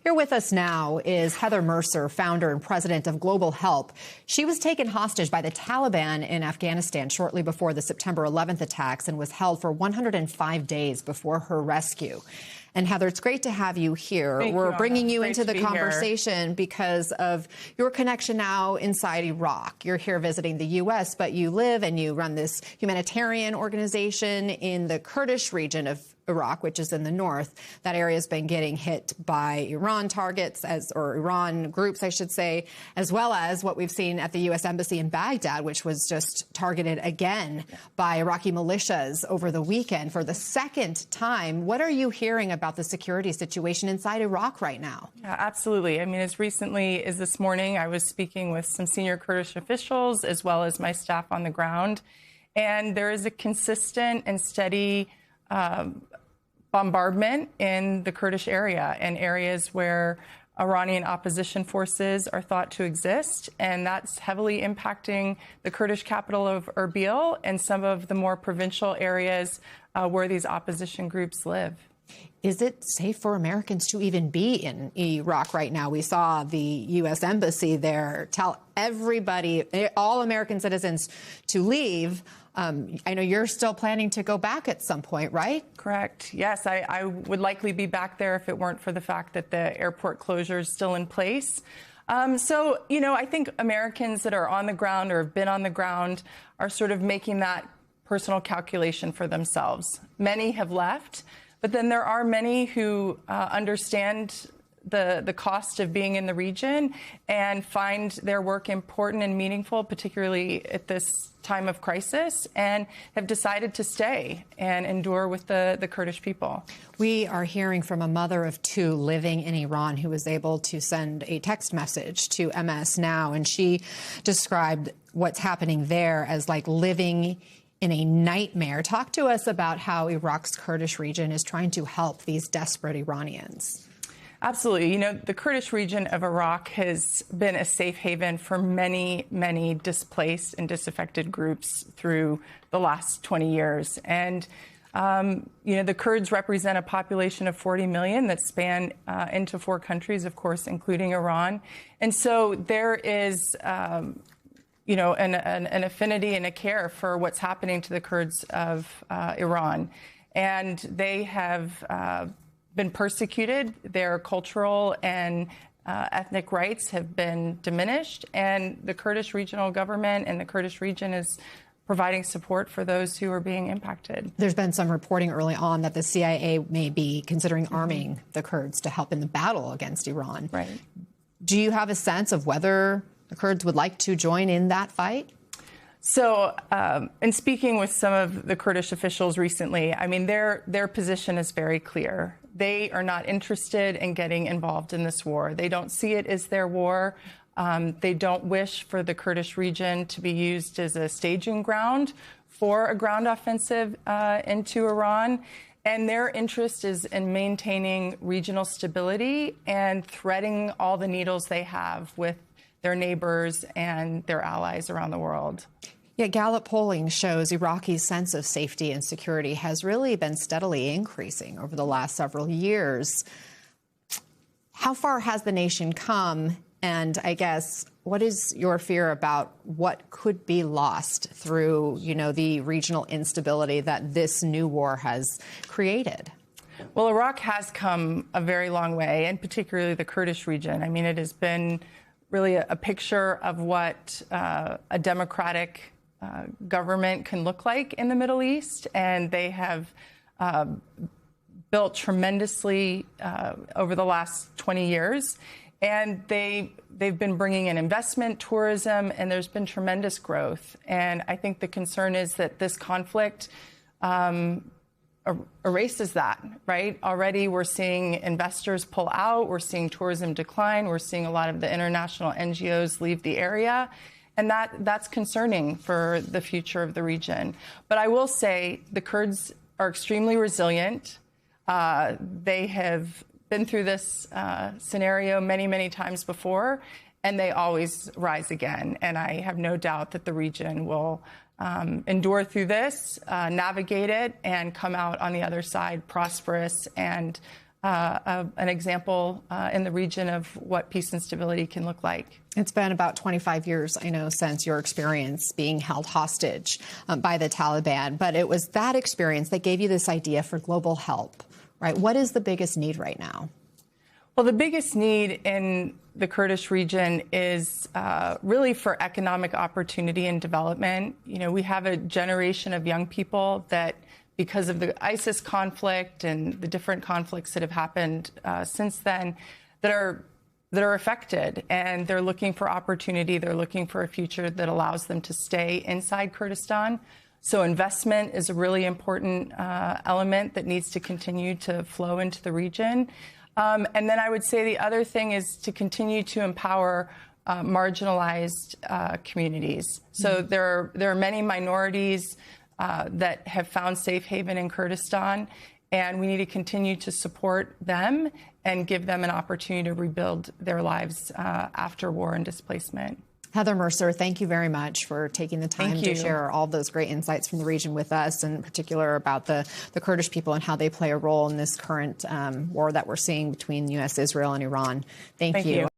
Here with us now is Heather Mercer, founder and president of Global Help. She was taken hostage by the Taliban in Afghanistan shortly before the September 11th attacks and was held for 105 days before her rescue. And Heather, it's great to have you here. We're bringing you into the conversation because of your connection now inside Iraq. You're here visiting the U.S., but you live and you run this humanitarian organization in the Kurdish region of Iraq, which is in the north. That area has been getting hit by Iran targets, or Iran groups, I should say, as well as what we've seen at the U.S. Embassy in Baghdad, which was just targeted again by Iraqi militias over the weekend for the second time. What are you hearing about the security situation inside Iraq right now? Yeah, absolutely. I mean, as recently as this morning, I was speaking with some senior Kurdish officials as well as my staff on the ground, and there is a consistent and steady bombardment in the Kurdish area and areas where Iranian opposition forces are thought to exist, and that's heavily impacting the Kurdish capital of Erbil and some of the more provincial areas where these opposition groups live. Is it safe for Americans to even be in Iraq right now? We saw the U.S. Embassy there tell everybody, all American citizens, to leave. I know you're still planning to go back at some point, right? Correct. Yes, I would likely be back there if it weren't for the fact that the airport closure is still in place. So, you know, I think Americans that are on the ground or have been on the ground are sort of making that personal calculation for themselves. Many have left, but then there are many who understand the cost of being in the region and find their work important and meaningful, particularly at this time of crisis, and have decided to stay and endure with the Kurdish people. We are hearing from a mother of two living in Iran who was able to send a text message to MS Now, and she described what's happening there as like living in a nightmare. Talk to us about how Iraq's Kurdish region is trying to help these desperate Iranians. Absolutely. You know, the Kurdish region of Iraq has been a safe haven for many, many displaced and disaffected groups through the last 20 years. And, you know, the Kurds represent a population of 40 million that span into 4 countries, of course, including Iran. And so there is, you know, an affinity and a care for what's happening to the Kurds of Iran. And they have been persecuted. Their cultural and ethnic rights have been diminished, and the Kurdish regional government and the Kurdish region is providing support for those who are being impacted. There's been some reporting early on that the CIA may be considering arming the Kurds to help in the battle against Iran. Right. Do you have a sense of whether the Kurds would like to join in that fight? So, in speaking with some of the Kurdish officials recently, I mean, their position is very clear. They are not interested in getting involved in this war. They don't see it as their war. They don't wish for the Kurdish region to be used as a staging ground for a ground offensive into Iran. And their interest is in maintaining regional stability and threading all the needles they have with their neighbors and their allies around the world. Yeah, Gallup polling shows Iraqi's sense of safety and security has really been steadily increasing over the last several years. How far has the nation come? And I guess, what is your fear about what could be lost through, you know, the regional instability that this new war has created? Well, Iraq has come a very long way, and particularly the Kurdish region. I mean, it has been really a picture of what a democratic government can look like in the Middle East, and they have built tremendously over the last 20 years. And they've been bringing in investment, tourism, and there's been tremendous growth. And I think the concern is that this conflict erases that, right? Already we're seeing investors pull out, we're seeing tourism decline, we're seeing a lot of the international NGOs leave the area. And that's concerning for the future of the region. But I will say the Kurds are extremely resilient. They have been through this scenario many, many times before, and they always rise again. And I have no doubt that the region will endure through this, navigate it, and come out on the other side prosperous and an example in the region of what peace and stability can look like. It's been about 25 years, I know, since your experience being held hostage by the Taliban. But it was that experience that gave you this idea for global help, right? What is the biggest need right now? Well, the biggest need in the Kurdish region is really for economic opportunity and development. You know, we have a generation of young people that, because of the ISIS conflict and the different conflicts that have happened since then, that are affected, and they're looking for opportunity. They're looking for a future that allows them to stay inside Kurdistan. So investment is a really important element that needs to continue to flow into the region. And then I would say the other thing is to continue to empower marginalized communities. So there are many minorities that have found safe haven in Kurdistan, and we need to continue to support them and give them an opportunity to rebuild their lives after war and displacement. Heather Mercer, thank you very much for taking the time to share all those great insights from the region with us, and in particular about the Kurdish people and how they play a role in this current war that we're seeing between U.S., Israel, and Iran. Thank you.